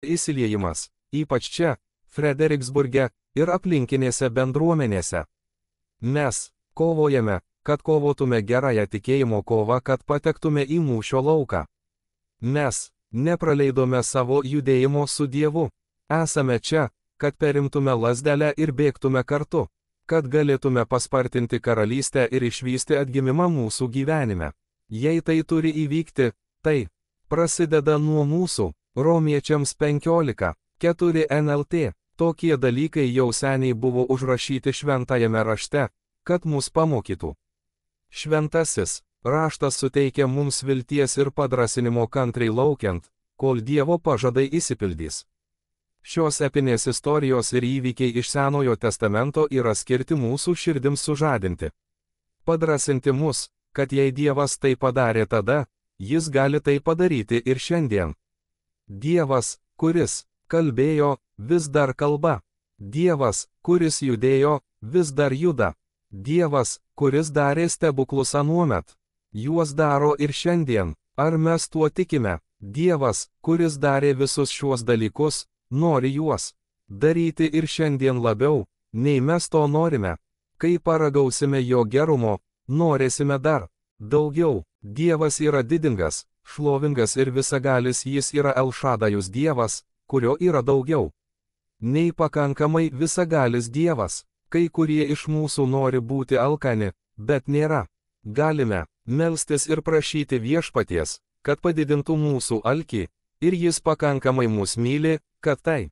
įsiliejimas, ypač čia, Frederiksburge ir aplinkinėse bendruomenėse. Mes kovojame, kad kovotume gerąją tikėjimo kovą, kad patektume į mūšio lauką. Mes nepraleidome savo judėjimo su Dievu. Esame čia, kad perimtume lazdelę ir bėgtume kartu, kad galėtume paspartinti karalystę ir išvysti atgimimą mūsų gyvenime. Jei tai turi įvykti, tai prasideda nuo mūsų. Romiečiams 15:4 NLT. Tokie dalykai jau seniai buvo užrašyti šventajame rašte, kad mus pamokytų. Šventasis raštas suteikia mums vilties ir padrasinimo kantriai laukiant, kol Dievo pažadai išsipildys. Šios epinės istorijos ir įvykiai iš Senojo testamento yra skirti mūsų širdims sužadinti. Padrasinti mus, kad jei Dievas tai padarė tada, jis gali tai padaryti ir šiandien. Dievas, kuris kalbėjo, vis dar kalba. Dievas, kuris judėjo, vis dar juda. Dievas, kuris darė stebuklus anuomet, juos daro ir šiandien. Ar mes tuo tikime? Dievas, kuris darė visus šiuos dalykus, nori juos daryti ir šiandien labiau, nei mes to norime. Kai paragausime jo gerumo, norėsime dar daugiau. Dievas yra didingas, šlovingas ir visagalis, jis yra Elšadajus Dievas, kurio yra daugiau nei pakankamai visagalis Dievas. Kai kurie iš mūsų nori būti alkani, bet nėra. Galime melstis ir prašyti viešpaties, kad padidintų mūsų alkį, ir jis pakankamai mus myli, kad tai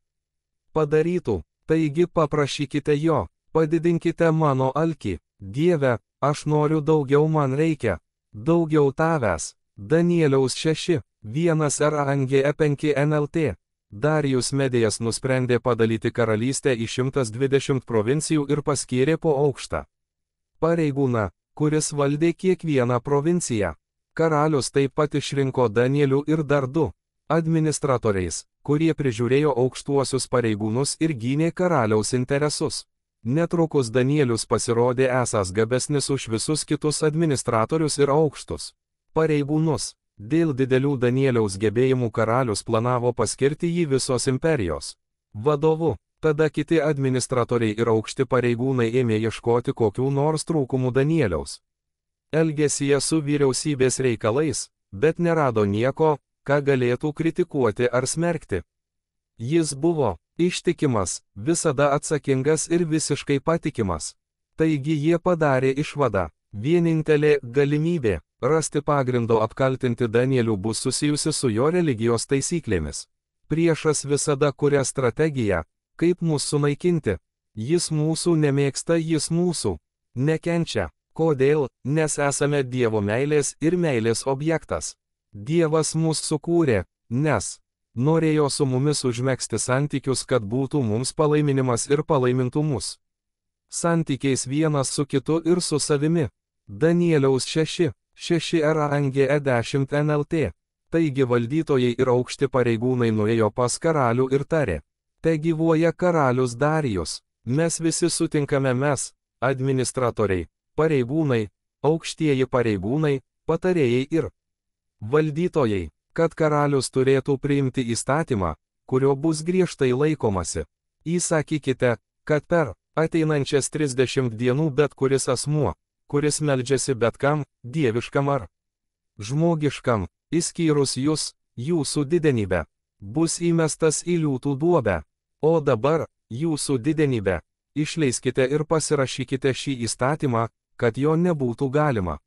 padarytų. Taigi paprašykite jo, padidinkite mano alkį. Dieve, aš noriu daugiau, man reikia daugiau tavęs. Danieliaus 6:1 RANGE 5 NLT. Darijus Medijas nusprendė padalyti karalystę į 120 provincijų ir paskyrė po aukštą pareigūną, kuris valdė kiekvieną provinciją. Karalius taip pat išrinko Danielių ir dar 2 administratoriais, kurie prižiūrėjo aukštuosius pareigūnus ir gynė karaliaus interesus. Netrukus Danielius pasirodė esąs gabesnis už visus kitus administratorius ir aukštus pareigūnus. Dėl didelių Danieliaus gebėjimų karalius planavo paskirti jį visos imperijos vadovu. Tada kiti administratoriai ir aukšti pareigūnai ėmė ieškoti kokių nors trūkumų Danieliaus elgesyje su vyriausybės reikalais, bet nerado nieko, ką galėtų kritikuoti ar smerkti. Jis buvo ištikimas, visada atsakingas ir visiškai patikimas. Taigi jie padarė išvadą. Vienintelė galimybė rasti pagrindo apkaltinti Danielių bus susijusi su jo religijos taisyklėmis. Priešas visada kuria strategiją, kaip mūsų sunaikinti. Jis mūsų nemėgsta, jis mūsų nekenčia. Kodėl? Nes esame Dievo meilės ir meilės objektas. Dievas mus sukūrė, nes norėjo su mumis užmegzti santykius, kad būtų mums palaiminimas ir palaimintų mus santykiais vienas su kitu ir su savimi. Danieliaus 6:6 RANGE 10 NLT. Taigi valdytojai ir aukšti pareigūnai nuėjo pas karalių ir tarė: te gyvuoja karalius Darijus. Mes visi sutinkame, mes, administratoriai, pareigūnai, aukštieji pareigūnai, patarėjai ir valdytojai, kad karalius turėtų priimti įstatymą, kurio bus griežtai laikomasi. Įsakykite, kad per ateinančias 30 dienų bet kuris asmuo, kuris meldžiasi bet kam, dieviškam ar žmogiškam, išskyrus jūs, jūsų didenybę, bus įmestas į liūtų duobę. O dabar, jūsų didenybė, išleiskite ir pasirašykite šį įstatymą, kad jo nebūtų galima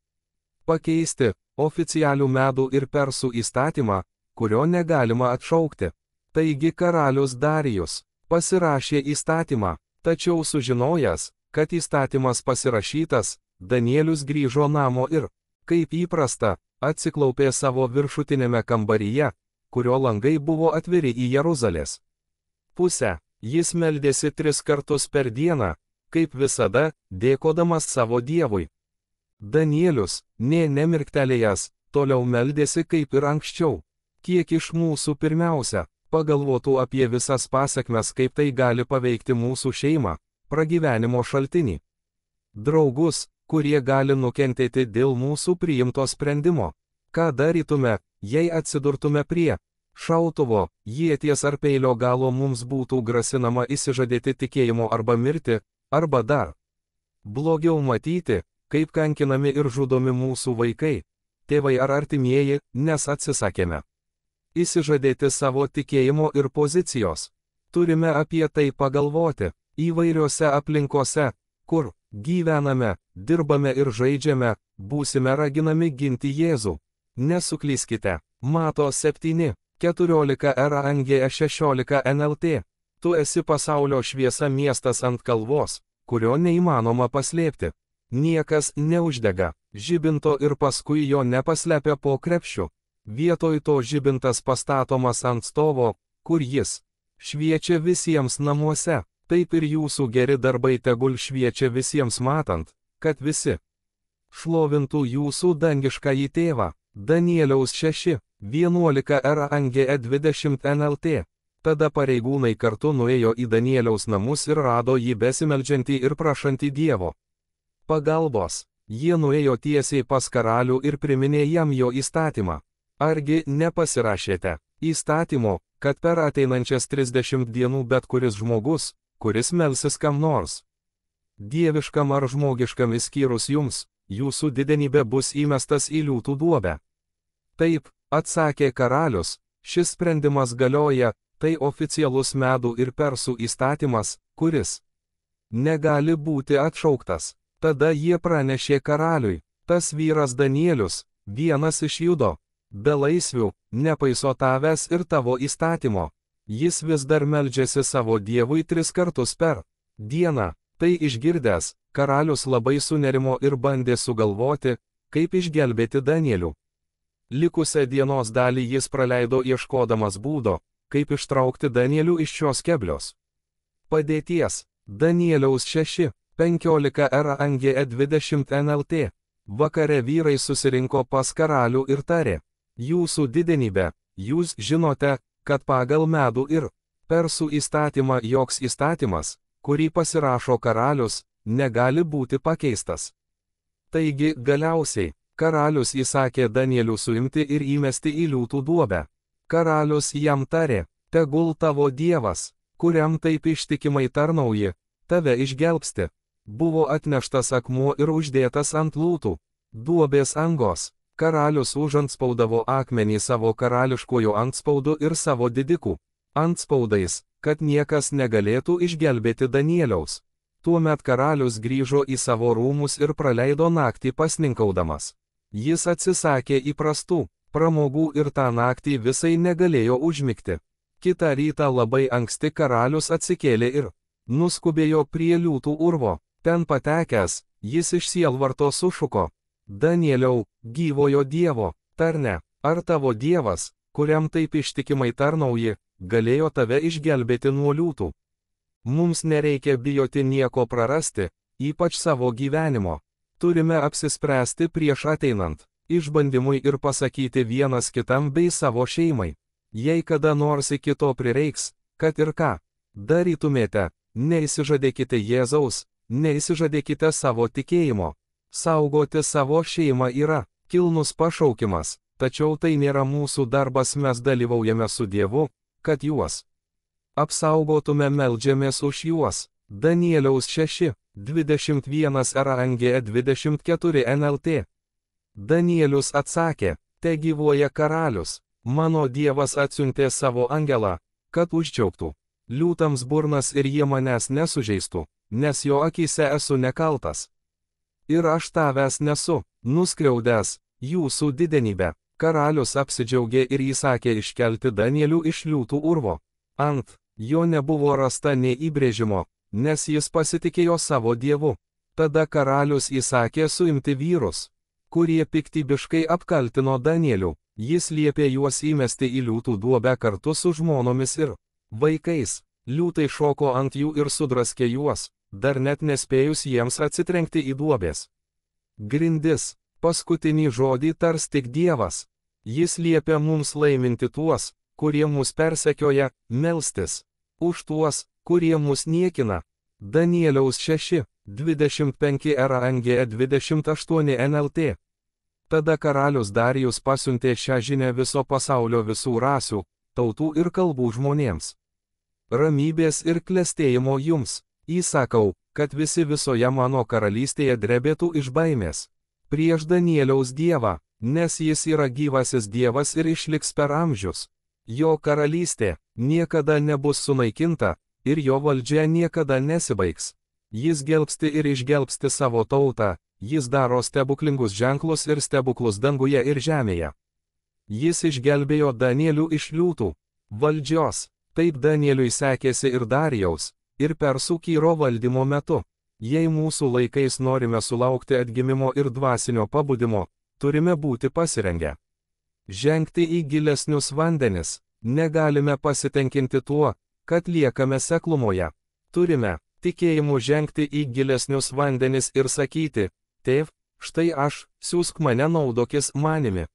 pakeisti, oficialių medų ir persų įstatymą, kurio negalima atšaukti. Taigi karalius Darijus pasirašė įstatymą, tačiau sužinojęs, kad įstatymas pasirašytas, Danielius grįžo namo ir, kaip įprasta, atsiklaupė savo viršutinėme kambaryje, kurio langai buvo atviri į Jeruzalės pusę. Jis meldėsi 3 kartus per dieną, kaip visada, dėkodamas savo Dievui. Danielius, nė nemirktelėjęs, toliau meldėsi kaip ir anksčiau. Kiek iš mūsų pirmiausia pagalvotų apie visas pasekmes, kaip tai gali paveikti mūsų šeimą, pragyvenimo šaltinį, draugus, kurie gali nukentėti dėl mūsų priimto sprendimo. Ką darytume, jei atsidurtume prie šautuvo, ieties ar peilio galo mums būtų grasinama išsižadėti tikėjimo arba mirti, arba dar blogiau matyti, kaip kankinami ir žudomi mūsų vaikai, tėvai ar artimieji, nes atsisakėme išsižadėti savo tikėjimo ir pozicijos. Turime apie tai pagalvoti, įvairiose aplinkose, kur gyvename, dirbame ir žaidžiame, būsime raginami ginti Jėzų. Nesuklyskite. Mato 7, 14 RANGE 16 NLT. Tu esi pasaulio šviesa, miestas ant kalvos, kurio neįmanoma paslėpti. Niekas neuždega žibinto ir paskui jo nepaslepia po krepšiu. Vietoj to žibintas pastatomas ant stovo, kur jis šviečia visiems namuose. Taip ir jūsų geri darbai tegul šviečia visiems matant, kad visi šlovintų jūsų dangiškąjį tėvą. Danieliaus 6, 11 RANGE 20 NLT. Tada pareigūnai kartu nuėjo į Danieliaus namus ir rado jį besimeldžiantį ir prašantį Dievo pagalbos. Jie nuėjo tiesiai pas karalių ir priminė jam jo įstatymą. Argi nepasirašėte įstatymo, kad per ateinančias 30 dienų bet kuris žmogus, kuris melsis kam nors, dieviškam ar žmogiškam išskyrus jums, jūsų didenybė bus įmestas į liūtų duobę? Taip, atsakė karalius, šis sprendimas galioja, tai oficialus medų ir persų įstatymas, kuris negali būti atšauktas. Tada jie pranešė karaliui, tas vyras Danielius, vienas iš Judo belaisvių, nepaiso tavęs ir tavo įstatymo. Jis vis dar meldžiasi savo Dievui 3 kartus per dieną. Tai išgirdęs, karalius labai sunerimo ir bandė sugalvoti, kaip išgelbėti Danielių. Likusią dienos dalį jis praleido ieškodamas būdo, kaip ištraukti Danielių iš šios keblios padėties. Danieliaus 6, 15 RANGE 20 NLT. Vakare vyrai susirinko pas karalių ir tarė, jūsų didenybė, jūs žinote, kad pagal medų ir persų įstatymą joks įstatymas, kurį pasirašo karalius, negali būti pakeistas. Taigi, galiausiai, karalius įsakė Danielių suimti ir įmesti į liūtų duobę. Karalius jam tarė, tegul tavo Dievas, kuriam taip ištikimai tarnauji, tave išgelbsti. Buvo atneštas akmuo ir uždėtas ant liūtų duobės angos. Karalius užantspaudavo akmenį savo karališkuoju antspaudu ir savo didikų antspaudais, kad niekas negalėtų išgelbėti Danieliaus. Tuomet karalius grįžo į savo rūmus ir praleido naktį pasninkaudamas. Jis atsisakė įprastų pramogų ir tą naktį visai negalėjo užmigti. Kitą rytą labai anksti karalius atsikėlė ir nuskubėjo prie liūtų urvo. Ten patekęs, jis iš sielvarto sušuko, Danieliau, gyvojo Dievo, tarne, ar tavo Dievas, kuriam taip ištikimai tarnauji, galėjo tave išgelbėti nuo liūtų? Mums nereikia bijoti nieko prarasti, ypač savo gyvenimo. Turime apsispręsti prieš ateinant išbandymui ir pasakyti vienas kitam bei savo šeimai. Jei kada nors iki to prireiks, kad ir ką darytumėte, neįsižadėkite Jėzaus, neįsižadėkite savo tikėjimo. Saugoti savo šeimą yra kilnus pašaukimas, tačiau tai nėra mūsų darbas, mes dalyvaujame su Dievu, kad juos apsaugotume, meldžiamės už juos. Danieliaus 6, 21 RANGE 24 NLT. Danielius atsakė, te gyvuoja karalius, mano Dievas atsiuntė savo angelą, kad užčiauptų liūtams burnas ir jie manęs nesužeistų, nes jo akyse esu nekaltas. Ir aš tavęs nesu nuskriaudęs, jūsų didenybė. Karalius apsidžiaugė ir įsakė iškelti Danielių iš liūtų urvo. Ant jo nebuvo rasta nei įbrėžimo, nes jis pasitikėjo savo Dievu. Tada karalius įsakė suimti vyrus, kurie piktybiškai apkaltino Danielių. Jis liepė juos įmesti į liūtų duobę kartu su žmonomis ir vaikais. Liūtai šoko ant jų ir sudraskė juos, dar net nespėjus jiems atsitrenkti į duobės grindis. Paskutinį žodį tars tik Dievas. Jis liepia mums laiminti tuos, kurie mus persekioja, melstis už tuos, kurie mus niekina. Danieliaus 6, 25 RANGE 28 NLT. Tada karalius Darijus pasiuntė šią žinią viso pasaulio visų rasių, tautų ir kalbų žmonėms. Ramybės ir klestėjimo jums. Įsakau, kad visi visoje mano karalystėje drebėtų iš baimės prieš Danieliaus Dievą, nes jis yra gyvasis Dievas ir išliks per amžius. Jo karalystė niekada nebus sunaikinta, ir jo valdžia niekada nesibaigs. Jis gelbsti ir išgelbsti savo tautą, jis daro stebuklingus ženklus ir stebuklus danguje ir žemėje. Jis išgelbėjo Danielių iš liūtų valdžios, taip Danieliui sekėsi ir Darijaus, ir Persų Kyro valdymo metu. Jei mūsų laikais norime sulaukti atgimimo ir dvasinio pabudimo, turime būti pasirengę žengti į gilesnius vandenis. Negalime pasitenkinti tuo, kad liekame seklumoje. Turime tikėjimu žengti į gilesnius vandenis ir sakyti: Tėv, štai aš, siųsk mane, naudokis manimi.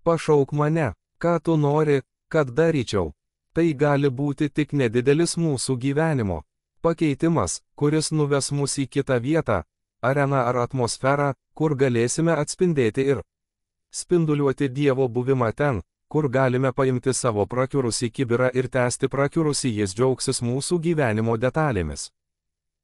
Pašauk mane, ką tu nori, kad daryčiau. Tai gali būti tik nedidelis mūsų gyvenimo pakeitimas, kuris nuves mus į kitą vietą, areną ar atmosferą, kur galėsime atspindėti ir spinduliuoti Dievo buvimą ten, kur galime paimti savo prakiurusį kibirą ir tęsti prakiurusį, jis džiaugsis mūsų gyvenimo detalėmis.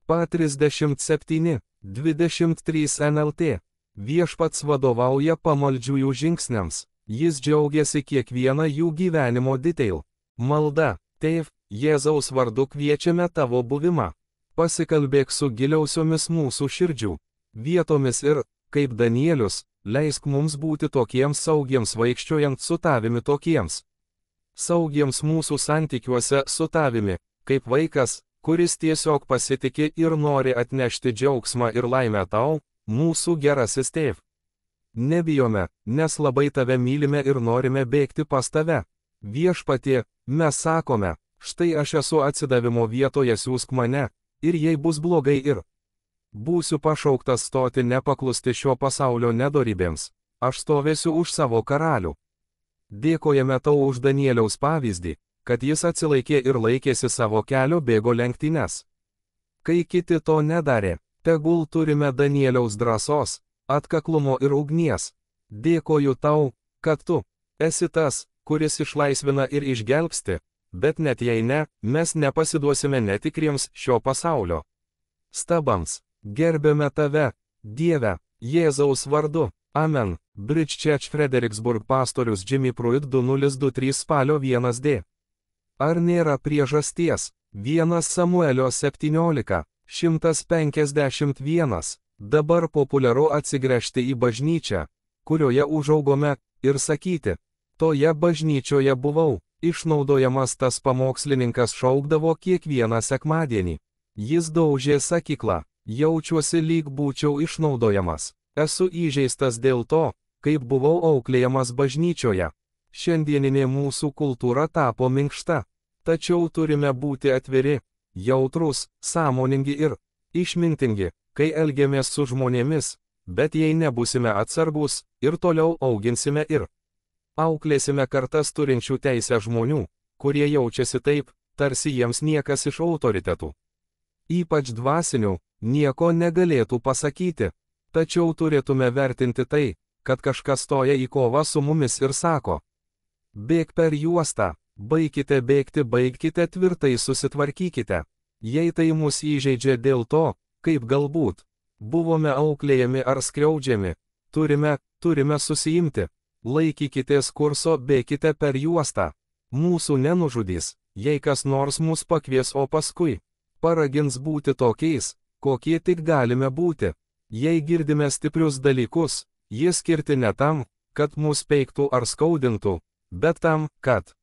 Pa 37:23 NLT. Viešpats vadovauja pamaldžiųjų žingsniams, jis džiaugiasi kiekvieną jų gyvenimo detail. Malda: Tėv, Jėzaus vardu kviečiame tavo buvimą. Pasikalbėk su giliausiomis mūsų širdžių vietomis ir, kaip Danielius, leisk mums būti tokiems saugiems vaikščiojant su tavimi, tokiems saugiems mūsų santykiuose su tavimi, kaip vaikas, kuris tiesiog pasitikė ir nori atnešti džiaugsmą ir laimę tau, mūsų gerasis tėv. Nebijome, nes labai tave mylime ir norime bėgti pas tave. Viešpatie, mes sakome: štai aš esu atsidavimo vietoje, siųsk mane, ir jei bus blogai ir būsiu pašauktas stoti nepaklusti šio pasaulio nedorybėms, aš stovėsiu už savo karalių. Dėkojame tau už Danieliaus pavyzdį, kad jis atsilaikė ir laikėsi savo kelio bėgo lenktynes. Kai kiti to nedarė, tegul turime Danieliaus drąsos, atkaklumo ir ugnies. Dėkoju tau, kad tu esi tas, kuris išlaisvina ir išgelbsti, bet net jei ne, mes nepasiduosime netikriems šio pasaulio stabams. Gerbėme tave, Dieve, Jėzaus vardu. Amen. Bridge Church Fredericksburg pastorius Jimmy Pruitt 2023 spalio 1d. Ar nėra priežasties? 1 Samuelio 17:151. Dabar populiaru atsigręžti į bažnyčią, kurioje užaugome, ir sakyti: toje bažnyčioje buvau. Išnaudojamas tas pamokslininkas šaukdavo kiekvieną sekmadienį. Jis daužė sakyklą: jaučiuosi lyg būčiau išnaudojamas. Esu įžeistas dėl to, kaip buvau auklėjamas bažnyčioje. Šiandieninė mūsų kultūra tapo minkšta. Tačiau turime būti atviri, jautrus, sąmoningi ir išmintingi, kai elgiamės su žmonėmis, bet jei nebusime atsargus, ir toliau auginsime ir auklėsime kartas turinčių teisę žmonių, kurie jaučiasi taip, tarsi jiems niekas iš autoritetų, ypač dvasinių, nieko negalėtų pasakyti. Tačiau turėtume vertinti tai, kad kažkas stoja į kovą su mumis ir sako: bėk per juostą, baikite bėgti, baigkite tvirtai, susitvarkykite. Jei tai mus įžeidžia dėl to, kaip galbūt buvome auklėjami ar skriaudžiami, turime susiimti. Laikykitės kurso, bėkite per juostą. Mūsų nenužudys, jei kas nors mus pakvies, o paskui paragins būti tokiais, kokie tik galime būti. Jei girdime stiprius dalykus, jie skirti ne tam, kad mus peiktų ar skaudintų, bet tam, kad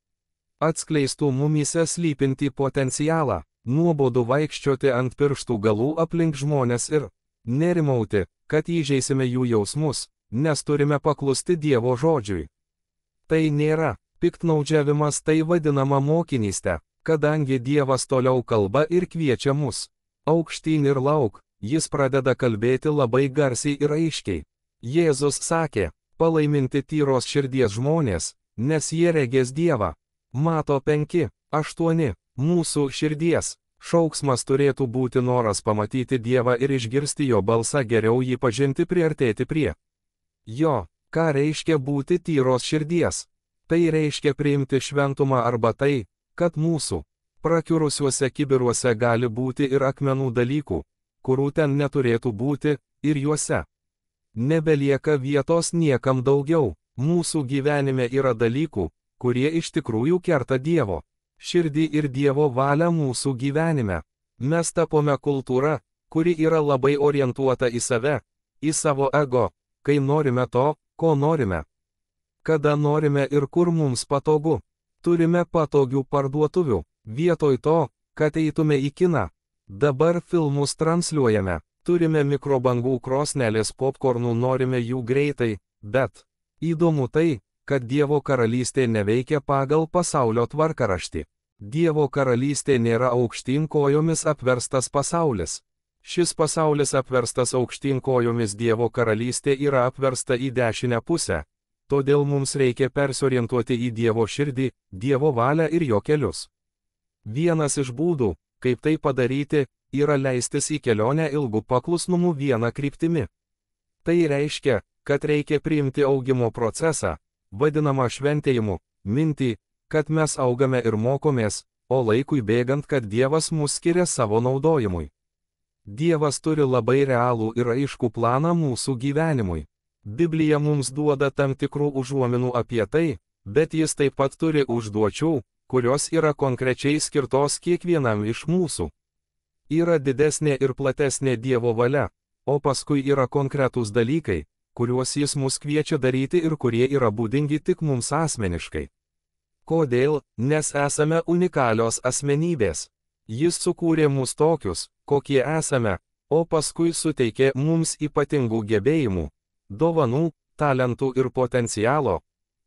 atskleistų mumyse slypintį potencialą. Nuobodu vaikščioti ant pirštų galų aplink žmonės ir nerimauti, kad įžeisime jų jausmus, nes turime paklusti Dievo žodžiui. Tai nėra piktnaudžiavimas, tai vadinama mokinystė, kadangi Dievas toliau kalba ir kviečia mus aukštyn ir lauk. Jis pradeda kalbėti labai garsiai ir aiškiai. Jėzus sakė: palaiminti tyros širdies žmonės, nes jie regės Dievą. Mato 5:8. Mūsų širdies šauksmas turėtų būti noras pamatyti Dievą ir išgirsti jo balsą, geriau jį pažinti, priartėti prie jo. Ką reiškia būti tyros širdies? Tai reiškia priimti šventumą arba tai, kad mūsų prakiurusiuose kibiruose gali būti ir akmenų dalykų, kurių ten neturėtų būti, ir juose nebelieka vietos niekam daugiau. Mūsų gyvenime yra dalykų, kurie iš tikrųjų kerta Dievo širdį ir Dievo valią mūsų gyvenime. Mes tapome kultūra, kuri yra labai orientuota į save, į savo ego, kai norime to, ko norime, kada norime ir kur mums patogu. Turime patogių parduotuvių, vietoj to, kad eitume į kiną. Dabar filmus transliuojame, turime mikrobangų krosnelės popkornų, norime jų greitai, bet įdomu tai, kad Dievo karalystė neveikia pagal pasaulio tvarkaraštį. Dievo karalystė nėra aukštyn kojomis apverstas pasaulis. Šis pasaulis apverstas aukštyn kojomis, Dievo karalystė yra apversta į dešinę pusę. Todėl mums reikia persiorientuoti į Dievo širdį, Dievo valią ir jo kelius. Vienas iš būdų, kaip tai padaryti, yra leistis į kelionę ilgų paklusnumų viena kryptimi. Tai reiškia, kad reikia priimti augimo procesą, vadinamą šventėjimu, mintį, kad mes augame ir mokomės, o laikui bėgant, kad Dievas mus skiria savo naudojimui. Dievas turi labai realų ir aiškų planą mūsų gyvenimui. Biblija mums duoda tam tikrų užuominų apie tai, bet jis taip pat turi užduočių, kurios yra konkrečiai skirtos kiekvienam iš mūsų. Yra didesnė ir platesnė Dievo valia, o paskui yra konkretūs dalykai, kuriuos jis mus kviečia daryti ir kurie yra būdingi tik mums asmeniškai. Kodėl? Nes esame unikalios asmenybės. Jis sukūrė mus tokius, kokie esame, o paskui suteikė mums ypatingų gebėjimų, dovanų, talentų ir potencialo,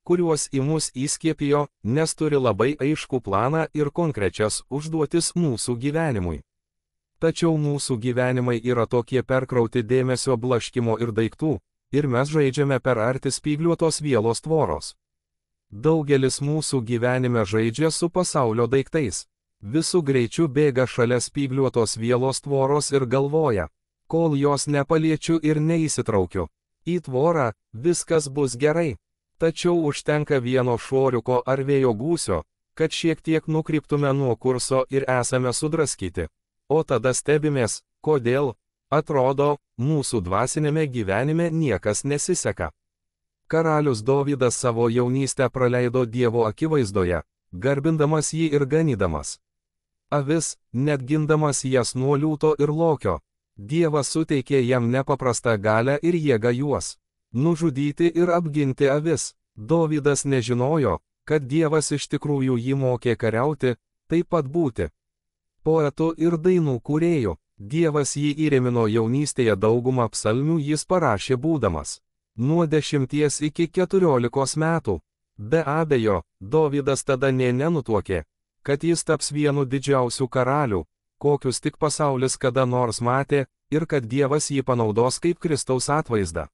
kuriuos į mus įskiepijo, nes turi labai aiškų planą ir konkrečias užduotis mūsų gyvenimui. Tačiau mūsų gyvenimai yra tokie perkrauti dėmesio blaškimo ir daiktų, ir mes žaidžiame per arti spygliuotos vielos tvoros. Daugelis mūsų gyvenime žaidžia su pasaulio daiktais. Visų greičių bėga šalia spygliuotos vielos tvoros ir galvoja, kol jos nepaliečiu ir neįsitraukiu į tvorą, viskas bus gerai. Tačiau užtenka vieno šuoriuko ar vėjo gūsio, kad šiek tiek nukryptume nuo kurso ir esame sudraskyti. O tada stebimės, kodėl, atrodo, mūsų dvasinėme gyvenime niekas nesiseka. Karalius Dovydas savo jaunystę praleido Dievo akivaizdoje, garbindamas jį ir ganydamas avis, net gindamas jas nuo liūto ir lokio. Dievas suteikė jam nepaprastą galią ir jėgą juos nužudyti ir apginti avis. Dovydas nežinojo, kad Dievas iš tikrųjų jį mokė kariauti, taip pat būti poetu ir dainų kūrėju. Dievas jį įrėmino jaunystėje, daugumą psalmių jis parašė būdamas nuo 10 iki 14 metų. Be abejo, Dovydas tada nė nenutuokė, kad jis taps vienu didžiausių karalių, kokius tik pasaulis kada nors matė, ir kad Dievas jį panaudos kaip Kristaus atvaizdą.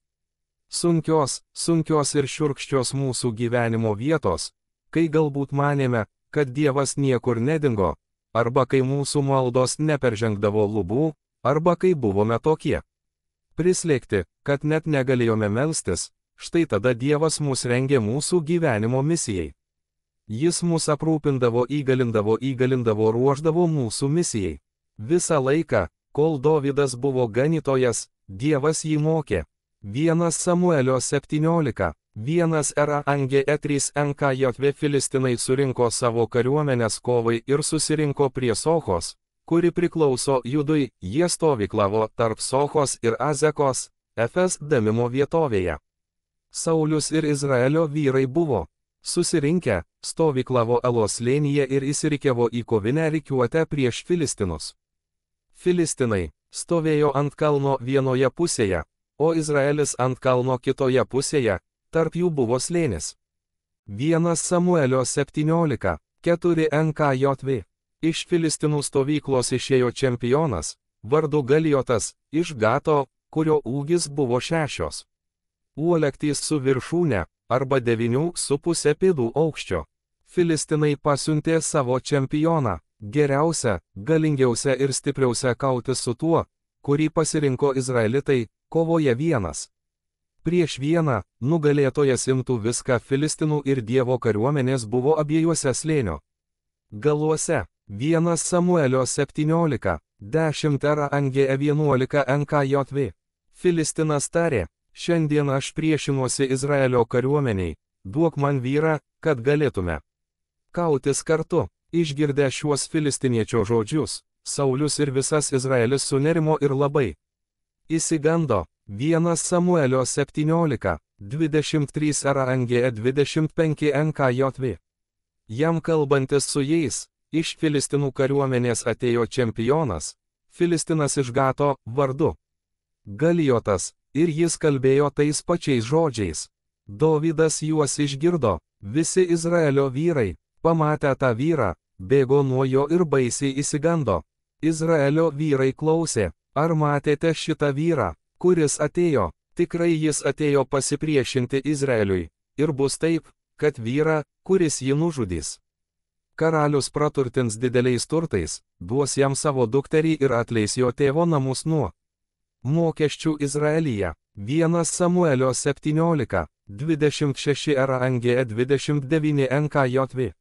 Sunkios ir šiurkščios mūsų gyvenimo vietos, kai galbūt manėme, kad Dievas niekur nedingo, arba kai mūsų maldos neperžengdavo lubų, arba kai buvome tokie prislėgti, kad net negalėjome melstis, štai tada Dievas mus rengė mūsų gyvenimo misijai. Jis mus aprūpindavo, įgalindavo, ruošdavo mūsų misijai. Visą laiką, kol Dovydas buvo ganytojas, Dievas jį mokė. 1 Samuelio 17, 1 Range 3 NKJV. Filistinai surinko savo kariuomenės kovai ir susirinko prie Sochos, kuri priklauso Judui. Jie stovyklavo tarp Sochos ir Azekos, Efes Damimo vietovėje. Saulius ir Izraelio vyrai buvo susirinkę, stovyklavo Elos slėnyje ir įsirikiavo į kovinę rikiuotę prieš Filistinus. Filistinai stovėjo ant kalno vienoje pusėje, o Izraelis ant kalno kitoje pusėje, tarp jų buvo slėnis. 1 Samuelio 17, 4 NKJV. Iš Filistinų stovyklos išėjo čempionas, vardu Galijotas, iš Gato, kurio ūgis buvo 6 uolektys su viršūne, arba 9,5 pėdų aukščio. Filistinai pasiuntė savo čempioną, geriausią, galingiausią ir stipriausią kautis su tuo, kurį pasirinko izraelitai, kovoje vienas. Prieš vieną, nugalėtojas imtų viską Filistinų ir Dievo kariuomenės buvo abiejuose slėnio galuose. 1 Samuelio 17, 10 Range 11 NKJV. Filistinas tarė, šiandien aš priešinuosi Izraelio kariuomeniai, duok man vyrą, kad galėtume kautis kartu. Išgirdę šiuos filistiniečio žodžius, Saulius ir visas Izraelis sunerimo ir labai išsigando. 1 Samuelio 17, 23 Range 25 NKJV. Jam kalbantis su jais, iš Filistinų kariuomenės atėjo čempionas, Filistinas iš Gato, vardu Galijotas, ir jis kalbėjo tais pačiais žodžiais. Dovydas juos išgirdo, visi Izraelio vyrai, pamatę tą vyrą, bėgo nuo jo ir baisiai išsigando. Izraelio vyrai klausė, ar matėte šitą vyrą, kuris atėjo? Tikrai jis atėjo pasipriešinti Izraeliui, ir bus taip, kad vyrą, kuris jį nužudys. Karalius praturtins dideliais turtais, duos jam savo dukterį ir atleis jo tėvo namus nuo mokesčių Izraelyje. 1 Samuelio 17, 26 Range 29 NKJV.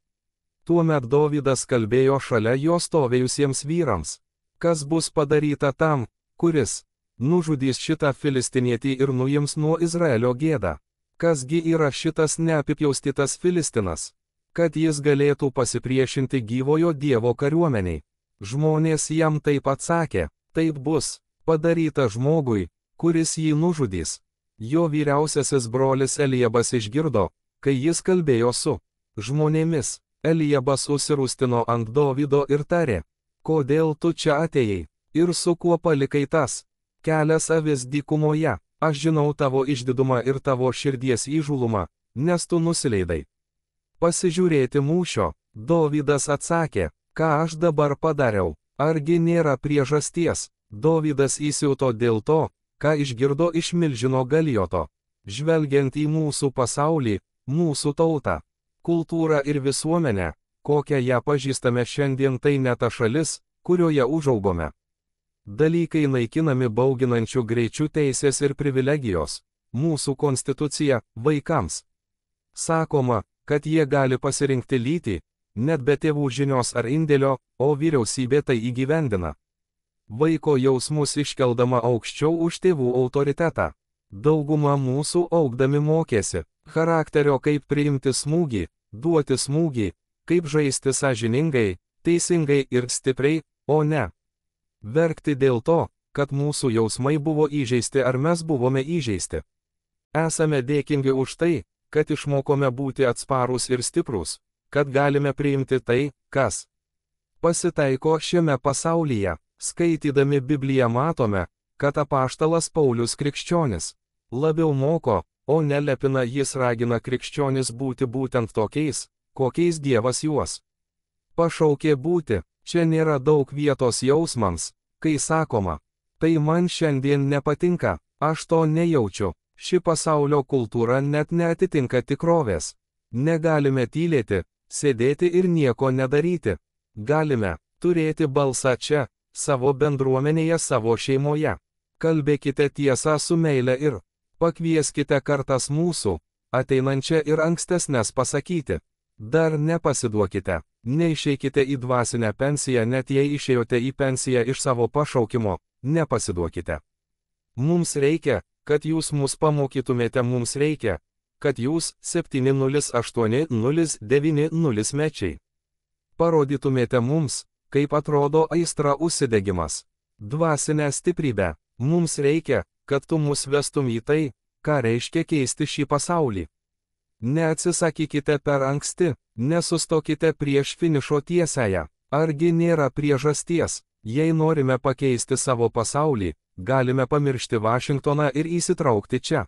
Tuomet Dovydas kalbėjo šalia jo stovėjusiems vyrams. Kas bus padaryta tam, kuris nužudys šitą filistinietį ir nuims nuo Izraelio gėdą? Kasgi yra šitas neapipjaustytas Filistinas, kad jis galėtų pasipriešinti gyvojo Dievo kariuomeniai? Žmonės jam taip atsakė, taip bus padaryta žmogui, kuris jį nužudys. Jo vyriausiasis brolis Eliabas išgirdo, kai jis kalbėjo su žmonėmis. Eliabas užsirūstino ant Dovydo ir tarė, kodėl tu čia atėjai, ir su kuo palikai tas kelias avis dykumoje? Aš žinau tavo išdidumą ir tavo širdies įžūlumą, nes tu nusileidai pasižiūrėti mūšio. Dovydas atsakė, ką aš dabar padariau, argi nėra priežasties? Dovydas įsiuto dėl to, ką išgirdo iš milžino Galijoto. Žvelgiant į mūsų pasaulį, mūsų tautą, kultūrą ir visuomenę, kokią ją pažįstame šiandien, tai ne ta šalis, kurioje užaugome. Dalykai naikinami bauginančių greičių, teisės ir privilegijos. Mūsų konstitucija vaikams. Sakoma, kad jie gali pasirinkti lytį, net be tėvų žinios ar indėlio, o vyriausybė tai įgyvendina. Vaiko jausmus iškeldama aukščiau už tėvų autoritetą. Dauguma mūsų augdami mokėsi charakterio, kaip priimti smūgį, duoti smūgį, kaip žaisti sąžiningai, teisingai ir stipriai, o ne verkti dėl to, kad mūsų jausmai buvo įžeisti ar mes buvome įžeisti. Esame dėkingi už tai, kad išmokome būti atsparūs ir stiprūs, kad galime priimti tai, kas pasitaiko šiame pasaulyje. Skaitydami Bibliją matome, kad apaštalas Paulius krikščionis labiau moko, o nelepina. Jis ragina krikščionis būti būtent tokiais, kokiais Dievas juos pašaukė būti. Čia nėra daug vietos jausmams, kai sakoma, tai man šiandien nepatinka, aš to nejaučiu. Ši pasaulio kultūra net neatitinka tikrovės. Negalime tylėti, sėdėti ir nieko nedaryti. Galime turėti balsą čia, savo bendruomenėje, savo šeimoje. Kalbėkite tiesą su meile ir pakvieskite kartas mūsų, ateinančią ir ankstesnės pasakyti. Dar nepasiduokite, neišeikite į dvasinę pensiją, net jei išėjote į pensiją iš savo pašaukimo, nepasiduokite. Mums reikia, kad jūs mus pamokytumėte, mums reikia, kad jūs 708-09-0 mečiai parodytumėte mums, kaip atrodo aistra, užsidegimas, dvasinę stiprybę. Mums reikia, kad tu mus vestum į tai, ką reiškia keisti šį pasaulį. Neatsisakykite per anksti, nesustokite prieš finišo tiesiąją. Argi nėra priežasties? Jei norime pakeisti savo pasaulį, galime pamiršti Vašingtoną ir įsitraukti čia.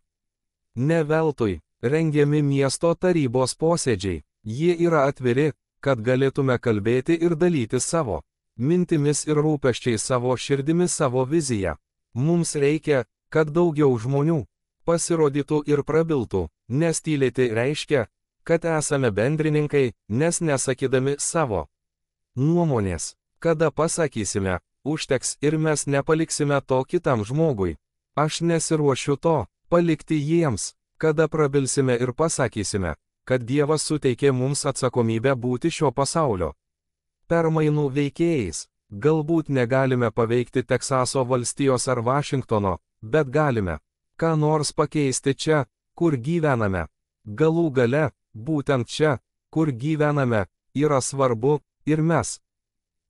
Ne veltui rengiami miesto tarybos posėdžiai. Jie yra atviri, kad galėtume kalbėti ir dalyti savo mintimis ir rūpesčiais, savo širdimi, savo viziją. Mums reikia, kad daugiau žmonių pasirodytų ir prabiltų, nes tylėti reiškia, kad esame bendrininkai, nes nesakydami savo nuomonės, kada pasakysime, užteks ir mes nepaliksime to kitam žmogui. Aš nesiruošiu to palikti jiems, kada prabilsime ir pasakysime, kad Dievas suteikė mums atsakomybę būti šio pasaulio permainų veikėjais. Galbūt negalime paveikti Teksaso valstijos ar Vašingtono, bet galime ką nors pakeisti čia, kur gyvename. Galų gale, būtent čia, kur gyvename, yra svarbu, ir mes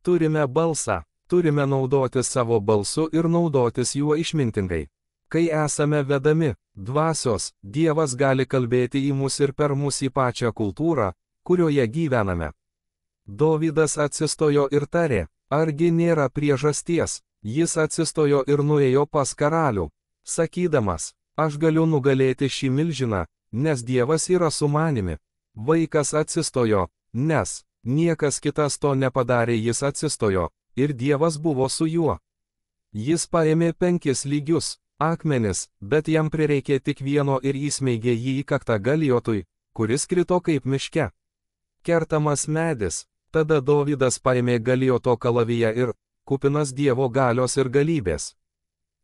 turime balsą, turime naudotis savo balsu ir naudotis juo išmintingai. Kai esame vedami dvasios, Dievas gali kalbėti į mus ir per mus į pačią kultūrą, kurioje gyvename. Dovydas atsistojo ir tarė, argi nėra priežasties, jis atsistojo ir nuėjo pas karalių, sakydamas, aš galiu nugalėti šį milžiną, nes Dievas yra su manimi. Vaikas atsistojo, nes niekas kitas to nepadarė, jis atsistojo, ir Dievas buvo su juo. Jis paėmė 5 lygius akmenis, bet jam prireikė tik vieno ir įsmeigė jį į kaktą Galijotui, kuris krito kaip miške kertamas medis. Tada Dovydas paėmė Galijoto kalaviją ir, kupinas Dievo galios ir galybės,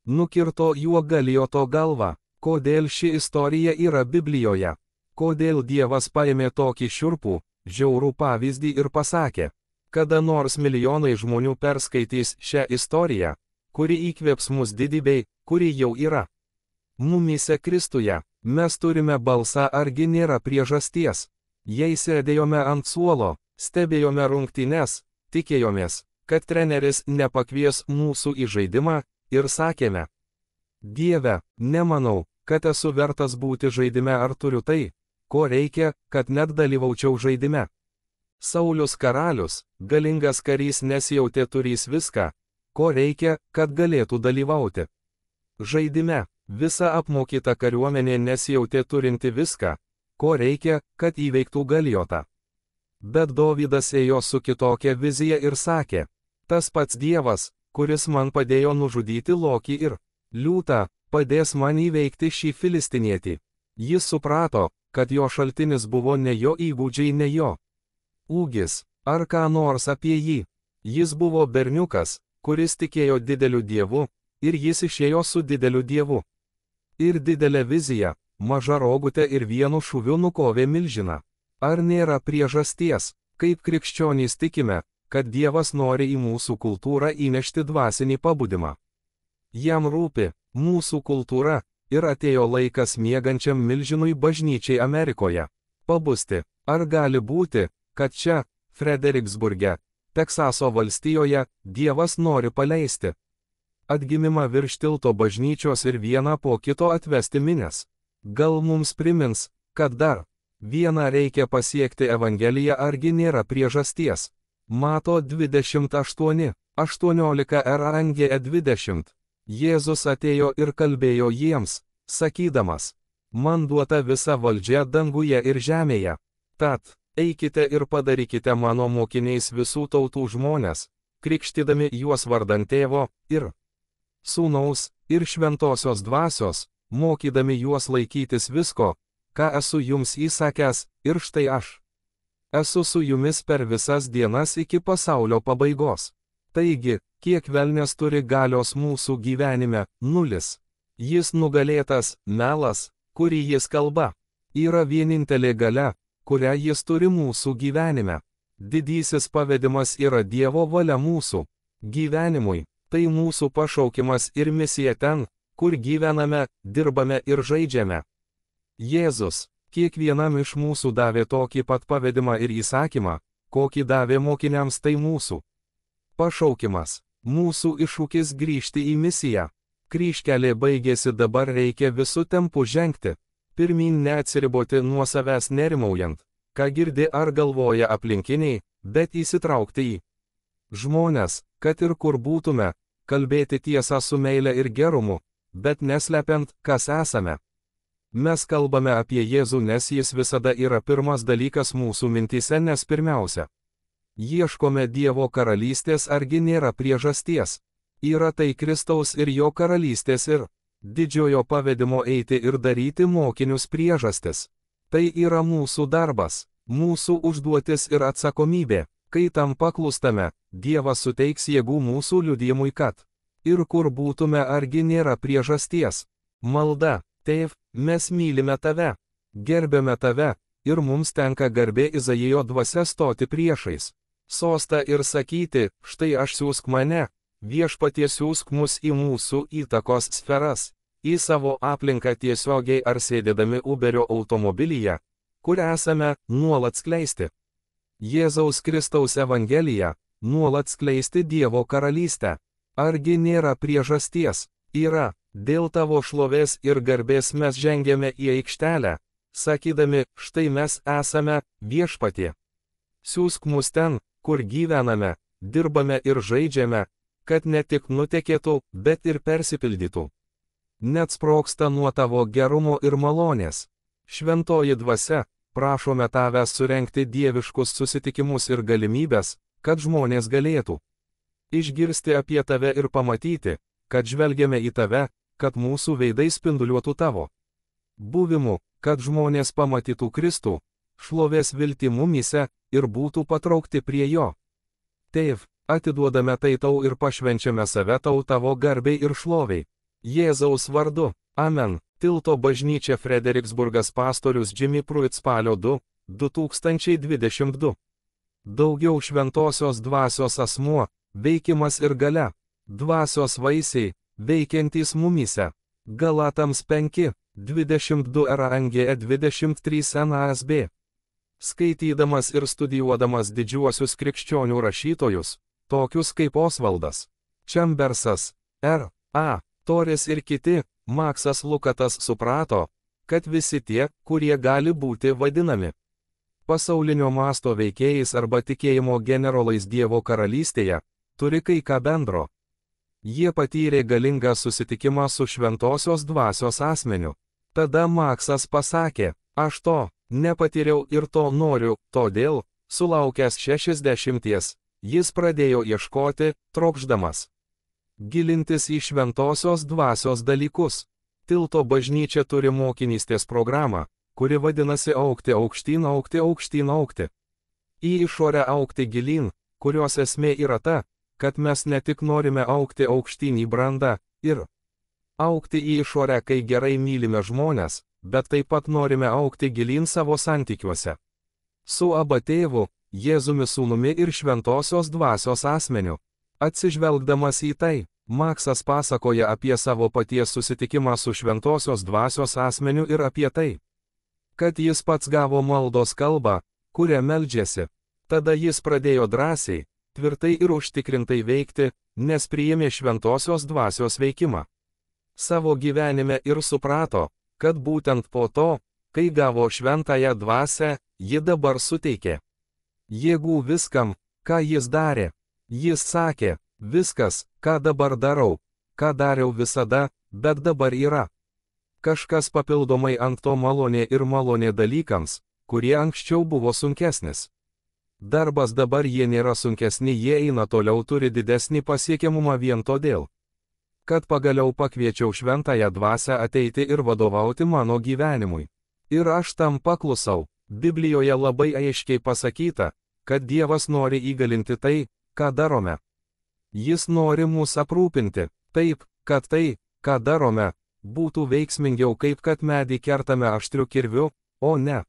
nukirto juo Galijoto galvą. Kodėl ši istorija yra Biblijoje? Kodėl Dievas paėmė tokį šiurpų, žiaurų pavyzdį ir pasakė, kada nors milijonai žmonių perskaitys šią istoriją, kuri įkvėps mus didybei, kuri jau yra mumyse Kristuje. Mes turime balsą, argi nėra priežasties. Jei sėdėjome ant suolo, stebėjome rungtynes, tikėjomės, kad treneris nepakvies mūsų į žaidimą, ir sakėme, Dieve, nemanau, kad esu vertas būti žaidime, ar turiu tai, ko reikia, kad net dalyvaučiau žaidime. Saulius karalius, galingas karys, nesijautė turys viską, ko reikia, kad galėtų dalyvauti žaidime. Visa apmokyta kariuomenė nesijautė turinti viską, ko reikia, kad įveiktų Galijotą. Bet Dovydas ėjo su kitokia vizija ir sakė, tas pats Dievas, kuris man padėjo nužudyti Lokį ir liūtą, padės man įveikti šį filistinietį. Jis suprato, kad jo šaltinis buvo ne jo įgūdžiai, ne jo ūgis, ar ką nors apie jį. Jis buvo berniukas, kuris tikėjo dideliu Dievu, ir jis išėjo su dideliu Dievu. Ir didelė vizija, maža rogutė ir vienu šūviu nukovė milžiną. Ar nėra priežasties, kaip krikščionys tikime, kad Dievas nori į mūsų kultūrą įnešti dvasinį pabudimą? Jam rūpi mūsų kultūra, ir atėjo laikas miegančiam milžinui bažnyčiai Amerikoje pabusti. Ar gali būti, kad čia, Frederiksburge, Teksaso valstijoje, Dievas nori paleisti atgimimą virš tilto bažnyčios ir vieną po kito atvesti minias? Gal mums primins, kad dar vieną reikia pasiekti Evangeliją, argi nėra priežasties? Mato 28, 18 RANGE 20. Jėzus atėjo ir kalbėjo jiems, sakydamas, man duota visa valdžia danguje ir žemėje. Tad, eikite ir padarykite mano mokiniais visų tautų žmones, krikštydami juos vardan Tėvo ir Sūnaus ir Šventosios Dvasios, mokydami juos laikytis visko, ką esu jums įsakęs, ir štai aš esu su jumis per visas dienas iki pasaulio pabaigos. Taigi, kiek velnias turi galios mūsų gyvenime? 0. Jis nugalėtas, melas, kurį jis kalba, yra vienintelė galia, kurią jis turi mūsų gyvenime. Didysis pavedimas yra Dievo valia mūsų gyvenimui. Tai mūsų pašaukimas ir misija ten, kur gyvename, dirbame ir žaidžiame. Jėzus kiekvienam iš mūsų davė tokį pat pavedimą ir įsakymą, kokį davė mokiniams, tai mūsų pašaukimas, mūsų iššūkis grįžti į misiją. Kryžkelė baigėsi, dabar reikia visų tempų žengti, pirmyn, neatsiriboti nuo savęs nerimaujant, ką girdi ar galvoja aplinkiniai, bet įsitraukti į žmonės, kad ir kur būtume, kalbėti tiesą su meile ir gerumu, bet neslepiant, kas esame. Mes kalbame apie Jėzų, nes jis visada yra pirmas dalykas mūsų mintyse, nes pirmiausia, ieškome Dievo karalystės, argi nėra priežasties. Yra tai Kristaus ir jo karalystės ir didžiojo pavedimo eiti ir daryti mokinius priežastis. Tai yra mūsų darbas, mūsų užduotis ir atsakomybė. Kai tam paklūstame, Dievas suteiks jėgų mūsų liudijimui, kad ir kur būtume, argi nėra priežasties. Malda. Tėv, mes mylime tave, gerbėme tave, ir mums tenka garbė Izaijo dvasia stoti priešais sostą ir sakyti, štai aš siųsk mane, viešpatie siųsk mus į mūsų įtakos sferas, į savo aplinką tiesiogiai ar sėdėdami Uberio automobilyje, kur esame, nuolat skleisti Jėzaus Kristaus Evangeliją, nuolat skleisti Dievo karalystę. Argi nėra priežasties? Yra, dėl tavo šlovės ir garbės mes žengėme į aikštelę, sakydami, štai mes esame, viešpatie. Siųsk mus ten, kur gyvename, dirbame ir žaidžiame, kad ne tik nutekėtų, bet ir persipildytų. Net sprogsta nuo tavo gerumo ir malonės. Šventoji dvasia, prašome tavęs surengti dieviškus susitikimus ir galimybės, kad žmonės galėtų išgirsti apie tave ir pamatyti, kad žvelgiame į tave, kad mūsų veidai spinduliuotų tavo buvimu, kad žmonės pamatytų Kristų, šlovės viltį mumyse ir būtų patraukti prie jo. Tėv, atiduodame tai tau ir pašvenčiame save tau tavo garbei ir šloviai. Jėzaus vardu. Amen. Tilto bažnyčia Frederiksburgas pastorius Jimmy Pruitt spalio 2, 2022. Daugiau šventosios dvasios asmuo, veikimas ir galia. Dvasios vaisiai, veikiantys mumyse. Galatams 5, 22 RANGE 23 NASB. Skaitydamas ir studijuodamas didžiuosius krikščionių rašytojus, tokius kaip Osvaldas Chambersas, R.A. Torres ir kiti, Maksas Lukatas suprato, kad visi tie, kurie gali būti vadinami pasaulinio masto veikėjais arba tikėjimo generolais Dievo karalystėje, turi kai ką bendro. Jie patyrė galingą susitikimą su šventosios dvasios asmeniu. Tada Maksas pasakė, aš to nepatyriau ir to noriu, todėl, sulaukęs 60, jis pradėjo ieškoti, trokšdamas gilintis į šventosios dvasios dalykus. Tilto bažnyčia turi mokinystės programą, kuri vadinasi augti aukštyn, augti aukštyn, augti. Į išorę augti gilyn, kurios esmė yra ta, kad mes ne tik norime augti aukštyn į brandą ir augti į išorę, kai gerai mylime žmonės, bet taip pat norime augti gilyn savo santykiuose su Aba tėvu, Jėzumi sūnumi ir šventosios dvasios asmeniu. Atsižvelgdamas į tai, Maksas pasakoja apie savo paties susitikimą su šventosios dvasios asmeniu ir apie tai, kad jis pats gavo maldos kalbą, kuria meldžiasi. Tada jis pradėjo drąsiai, tvirtai ir užtikrintai veikti, nes priėmė šventosios dvasios veikimą savo gyvenime ir suprato, kad būtent po to, kai gavo šventąją dvasią, ji dabar suteikė jėgų viskam, ką jis darė. Jis sakė, viskas, ką dabar darau, ką dariau visada, bet dabar yra kažkas papildomai ant to malonė ir malonė dalykams, kurie anksčiau buvo sunkesnis. Darbas dabar jie nėra sunkesni, jie eina toliau, turi didesnį pasiekiamumą vien todėl, kad pagaliau pakviečiau šventąją dvasią ateiti ir vadovauti mano gyvenimui. Ir aš tam paklusau. Biblijoje labai aiškiai pasakyta, kad Dievas nori įgalinti tai, ką darome. Jis nori mus aprūpinti, taip, kad tai, ką darome, būtų veiksmingiau, kaip kad medį kertame aštriu kirviu, o ne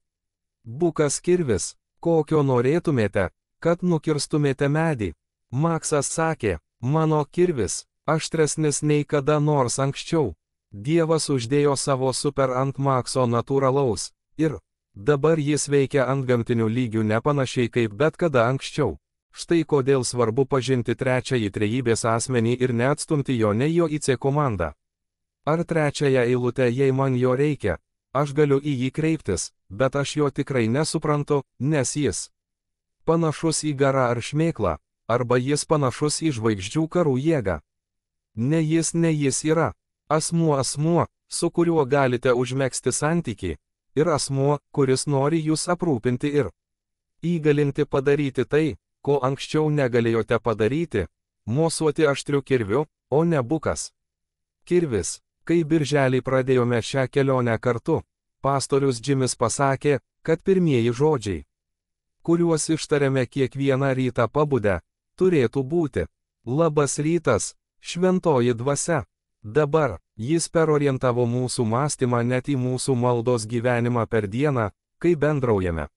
bukas kirvis, kokio norėtumėte, kad nukirstumėte medį. Maksas sakė, mano kirvis aštresnis nei kada nors anksčiau. Dievas uždėjo savo super ant Makso natūralaus, ir dabar jis veikia ant gamtinių lygių nepanašiai kaip bet kada anksčiau. Štai kodėl svarbu pažinti trečiąjį trejybės asmenį ir neatstumti jo ne jo į C komandą. Ar trečiąją eilutę, jei man jo reikia, aš galiu į jį kreiptis, bet aš jo tikrai nesuprantu, nes jis panašus į garą ar šmėklą, arba jis panašus į žvaigždžių karų jėgą. Ne jis yra asmuo, su kuriuo galite užmegzti santykį, ir asmuo, kuris nori jūs aprūpinti ir įgalinti padaryti tai, ko anksčiau negalėjote padaryti, mosuoti aštriu kirviu, o ne bukas kirvis. Kai birželį pradėjome šią kelionę kartu, pastorius Jimis pasakė, kad pirmieji žodžiai, kuriuos ištarėme kiekvieną rytą pabudę, turėtų būti: labas rytas, šventoji dvasia. Dabar, jis perorientavo mūsų mąstymą net į mūsų maldos gyvenimą per dieną, kai bendraujame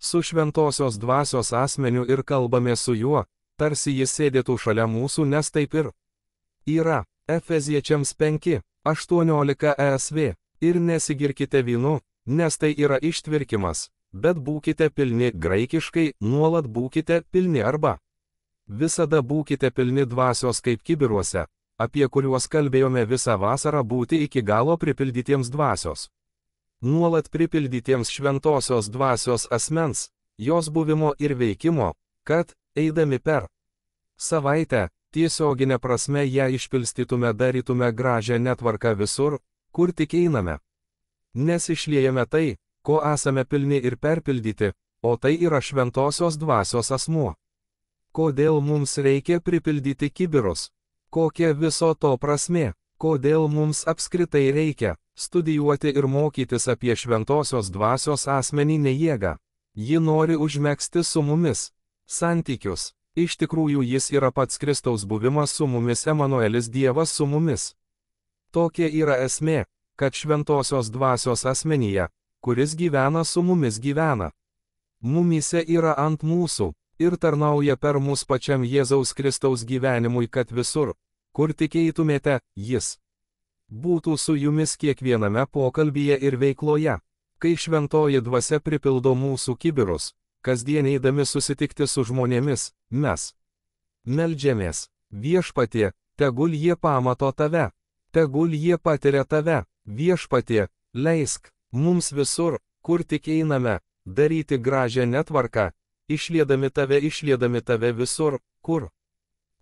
su šventosios dvasios asmeniu ir kalbame su juo, tarsi jis sėdėtų šalia mūsų, nes taip ir yra. Efeziečiams 5:18 ESV. Ir nesigirkite vynu, nes tai yra ištvirkimas, bet būkite pilni, graikiškai, nuolat būkite pilni arba visada būkite pilni dvasios kaip kibiruose, apie kuriuos kalbėjome visą vasarą, būti iki galo pripildytiems dvasios. Nuolat pripildytiems šventosios dvasios asmens, jos buvimo ir veikimo, kad, eidami per savaitę, tiesioginė prasme ją išpilstytume, darytume gražią netvarką visur, kur tik einame. Nes išliejame tai, ko esame pilni ir perpildyti, o tai yra šventosios dvasios asmuo. Kodėl mums reikia pripildyti kibirus? Kokia viso to prasmė? Kodėl mums apskritai reikia studijuoti ir mokytis apie šventosios dvasios asmeninę jėgą? Ji nori užmegzti su mumis santykius. Iš tikrųjų jis yra pats Kristaus buvimas su mumis, Emanuelis, Dievas su mumis. Tokia yra esmė, kad šventosios dvasios asmenyje, kuris gyvena su mumis, gyvena. Mumyse yra ant mūsų ir tarnauja per mus pačiam Jėzaus Kristaus gyvenimui, kad visur, kur tik eitumėte, jis būtų su jumis kiekviename pokalbyje ir veikloje. Kai šventoji dvasia pripildo mūsų kibirus, kasdien eidami susitikti su žmonėmis, mes meldžiamės: Viešpatie, tegul jie pamato tave, tegul jie patiria tave, Viešpatie, leisk mums visur, kur tik einame, daryti gražią netvarką, išliedami tave visur, kur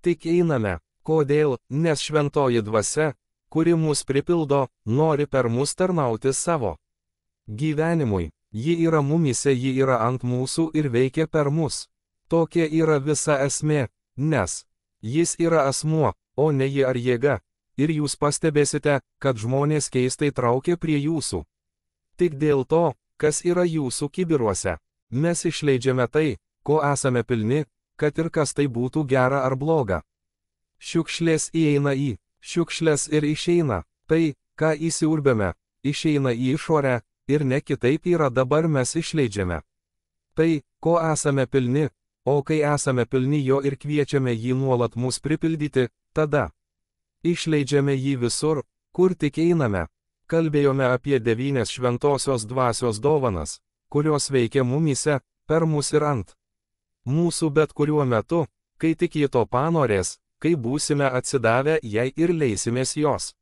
tik einame. Kodėl? Nes šventoji dvasia, kuri mus pripildo, nori per mus tarnauti savo gyvenimui. Ji yra mumyse, ji yra ant mūsų ir veikia per mus. Tokia yra visa esmė, nes jis yra asmuo, o ne ji ar jėga. Ir jūs pastebėsite, kad žmonės keistai traukia prie jūsų. Tik dėl to, kas yra jūsų kibiruose. Mes išleidžiame tai, ko esame pilni, kad ir kas tai būtų gera ar bloga. Šiukšlės įeina į šiukšlės ir išeina. Tai, ką įsiurbėme, išeina į išorę. Ir ne kitaip yra, dabar mes išleidžiame tai, ko esame pilni, o kai esame pilni jo ir kviečiame jį nuolat mus pripildyti, tada išleidžiame jį visur, kur tik einame. Kalbėjome apie 9 šventosios dvasios dovanas, kurios veikia mumyse, per mus ir ant mūsų bet kuriuo metu, kai tik ji to panorės, kai būsime atsidavę jai ir leisimės jos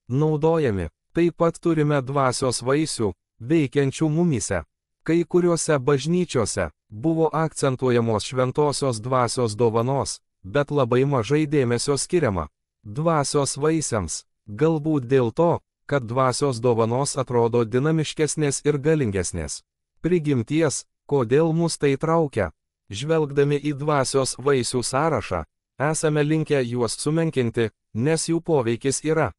naudojami. Taip pat turime dvasios vaisių, veikiančių mumyse. Kai kuriuose bažnyčiose buvo akcentuojamos šventosios dvasios dovanos, bet labai mažai dėmesio skiriama dvasios vaisiams. Galbūt dėl to, kad dvasios dovanos atrodo dinamiškesnės ir galingesnės prigimties. Kodėl mus tai traukia? Žvelgdami į dvasios vaisių sąrašą, esame linkę juos sumenkinti, nes jų poveikis yra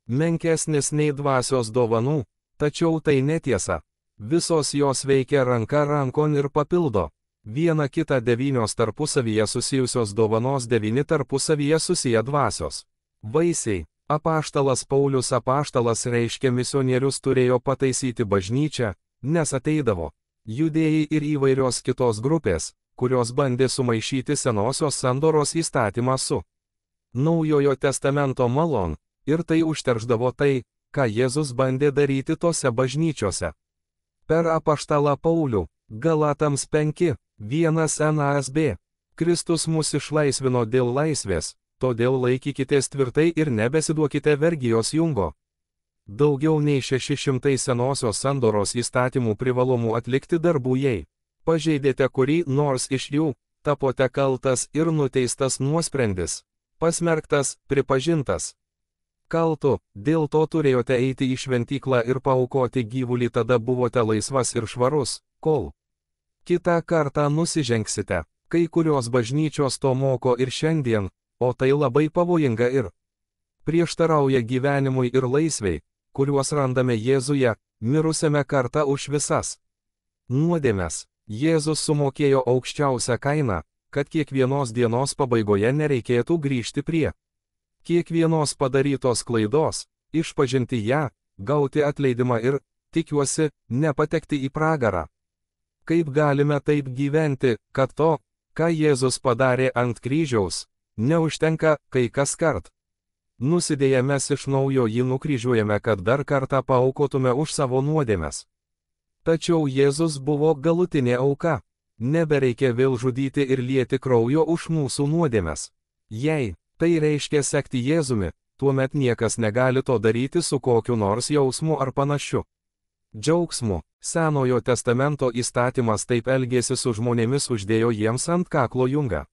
menkesnis nei dvasios dovanų, tačiau tai netiesa. Visos jos veikia ranka rankon ir papildo viena kitą. 9 tarpusavyje susijusios dovanos, 9 tarpusavyje susiję dvasios vaisiai. Apaštalas Paulius, apaštalas reiškia misionierius, turėjo pataisyti bažnyčią, nes ateidavo judėjai ir įvairios kitos grupės, kurios bandė sumaišyti senosios sandoros įstatymą su Naujojo testamento malon. Ir tai užteršdavo tai, ką Jėzus bandė daryti tose bažnyčiose. Per apaštalą Paulių, Galatams 5:1 NASB. Kristus mus išlaisvino dėl laisvės, todėl laikykitės tvirtai ir nebesiduokite vergijos jungo. Daugiau nei 600 senosios sandoros įstatymų privalomų atlikti darbų, jei pažeidėte kurį nors iš jų, tapote kaltas ir nuteistas nuosprendis. Pasmerktas, pripažintas kaltu, dėl to turėjote eiti į šventyklą ir paaukoti gyvulį, tada buvote laisvas ir švarus, kol kitą kartą nusižengsite. Kai kurios bažnyčios to moko ir šiandien, o tai labai pavojinga ir prieštarauja gyvenimui ir laisvei, kuriuos randame Jėzuje, mirusiame kartą už visas nuodėmes. Jėzus sumokėjo aukščiausią kainą, kad kiekvienos dienos pabaigoje nereikėtų grįžti prie kiekvienos padarytos klaidos, išpažinti ją, gauti atleidimą ir, tikiuosi, nepatekti į pragarą. Kaip galime taip gyventi, kad to, ką Jėzus padarė ant kryžiaus, neužtenka, kai kas kart. Nusidėję mes iš naujo jį nukryžiuojame, kad dar kartą paaukotume už savo nuodėmes. Tačiau Jėzus buvo galutinė auka. Nebereikia vėl žudyti ir lieti kraujo už mūsų nuodėmes. Jei tai reiškia sekti Jėzumi, tuomet niekas negali to daryti su kokiu nors jausmu ar panašiu džiaugsmu. Senojo testamento įstatymas taip elgėsi su žmonėmis, uždėjo jiems ant kaklo jungą.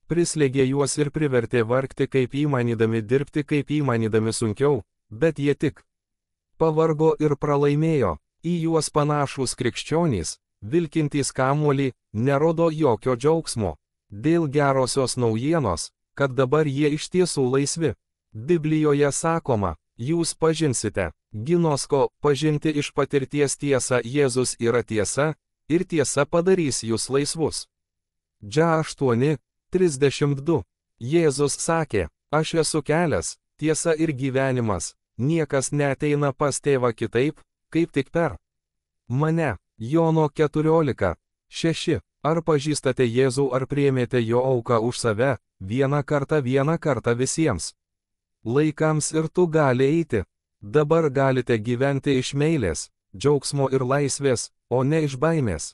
Prislėgė juos ir privertė vargti, kaip įmanydami dirbti, kaip įmanydami sunkiau, bet jie tik pavargo ir pralaimėjo. Į juos panašūs krikščionys, vilkintys kamuolį, nerodo jokio džiaugsmo. Dėl gerosios naujienos, kad dabar jie iš tiesų laisvi. Biblijoje sakoma, jūs pažinsite, ginosko, pažinti iš patirties tiesą, Jėzus yra tiesa, ir tiesa padarys jūs laisvus. Dža 8:32. Jėzus sakė, aš esu kelias, tiesa ir gyvenimas, niekas neateina pas tėvą kitaip, kaip tik per mane. Jono 14:6. Ar pažįstate Jėzų, ar priėmėte jo auką už save, vieną kartą visiems laikams, ir tu gali eiti. Dabar galite gyventi iš meilės, džiaugsmo ir laisvės, o ne iš baimės,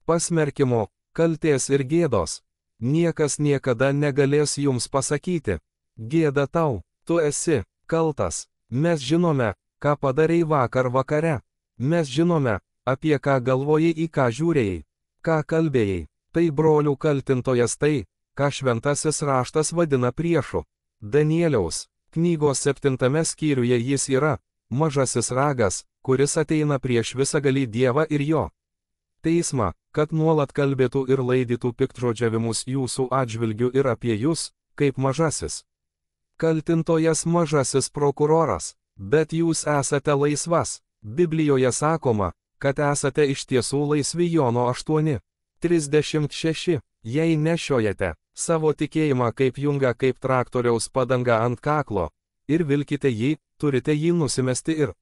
pasmerkimo, kaltės ir gėdos. Niekas niekada negalės jums pasakyti, gėda tau, tu esi kaltas. Mes žinome, ką padarei vakar vakare. Mes žinome, apie ką galvojai, į ką žiūrėjai, ką kalbėjai. Tai brolių kaltintojas, tai, ką šventasis raštas vadina priešu. Danieliaus knygos 7 skyriuje jis yra mažasis ragas, kuris ateina prieš visagalį Dievą ir jo teismą, kad nuolat kalbėtų ir laidytų piktžodžiavimus jūsų atžvilgiu ir apie jūs, kaip mažasis kaltintojas, mažasis prokuroras. Bet jūs esate laisvas. Biblijoje sakoma, kad esate iš tiesų laisvi. Jono 8:36. Jei nešiojate savo tikėjimą kaip jungą, kaip traktoriaus padangą ant kaklo, ir vilkite jį, turite jį nusimesti ir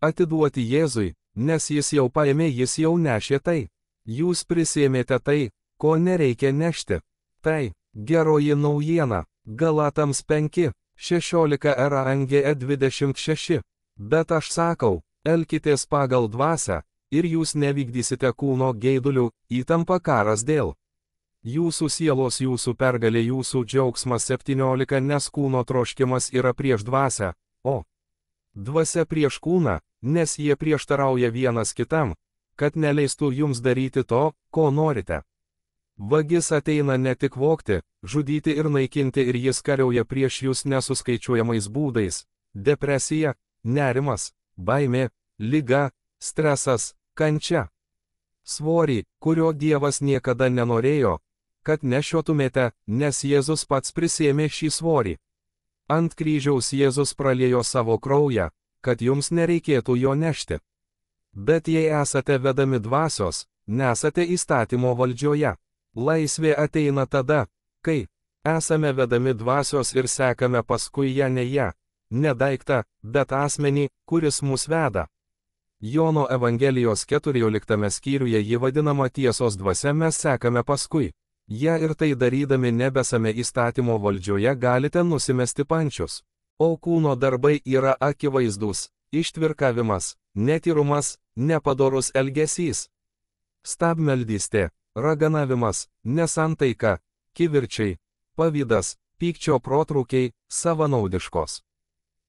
atiduoti Jėzui, nes jis jau paėmė, jis jau nešė tai. Jūs prisėmėte tai, ko nereikia nešti. Tai geroji naujiena. Galatams 5:16 RANGE 26. Bet aš sakau, elkitės pagal dvasią, ir jūs nevykdysite kūno geidulių, įtampa, karas dėl jūsų sielos, jūsų pergalė, jūsų džiaugsmas. 17 Nes kūno troškimas yra prieš dvasią, o dvasia prieš kūną, nes jie prieštarauja vienas kitam, kad neleistų jums daryti to, ko norite. Vagis ateina ne tik vogti, žudyti ir naikinti, ir jis kariauja prieš jūs nesuskaičiuojamais būdais. Depresija, nerimas, baimė, liga, stresas, kančia. Svorį, kurio Dievas niekada nenorėjo, kad nešiotumėte, nes Jėzus pats prisėmė šį svorį. Ant kryžiaus Jėzus praliejo savo kraują, kad jums nereikėtų jo nešti. Bet jei esate vedami dvasios, nesate įstatymo valdžioje. Laisvė ateina tada, kai esame vedami dvasios ir sekame paskui ją, ne ją, ne daiktą, bet asmenį, kuris mus veda. Jono Evangelijos 14 skyriuje ji vadinama tiesos dvasia, mes sekame paskui ją, ir tai darydami nebesame įstatymo valdžioje, galite nusimesti pančius. O kūno darbai yra akivaizdūs: ištvirkavimas, netyrumas, nepadorus elgesys, stabmeldystė, raganavimas, nesantaika, kivirčiai, pavydas, pykčio protrūkiai, savanaudiškos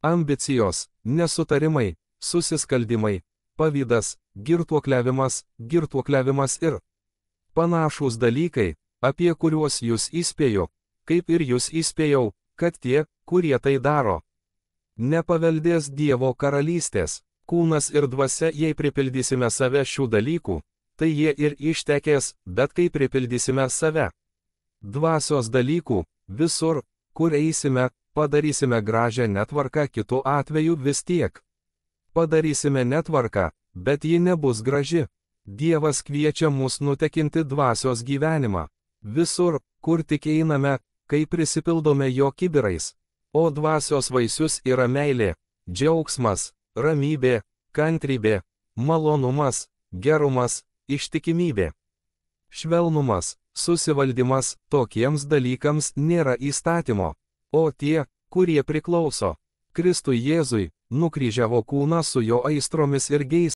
ambicijos, nesutarimai, susiskaldimai, pavydas, girtuokliavimas ir panašūs dalykai, apie kuriuos jūs įspėju, kaip ir jūs įspėjau, kad tie, kurie tai daro, nepaveldės Dievo karalystės. Kūnas ir dvasia, jei pripildysime save šių dalykų, tai jie ir ištekės, bet kai pripildysime save dvasios dalykų, visur, kur eisime, padarysime gražią netvarką, kitu atveju vis tiek padarysime netvarką, bet ji nebus graži. Dievas kviečia mus nutekinti dvasios gyvenimą. Visur, kur tik einame, kai prisipildome jo kibirais. O dvasios vaisius yra meilė, džiaugsmas, ramybė, kantrybė, malonumas, gerumas, ištikimybė. Švelnumas, susivaldymas, tokiems dalykams nėra įstatymo. O tie, kurie priklauso Kristui Jėzui, nukryžiavo kūną su jo aistromis ir geismais.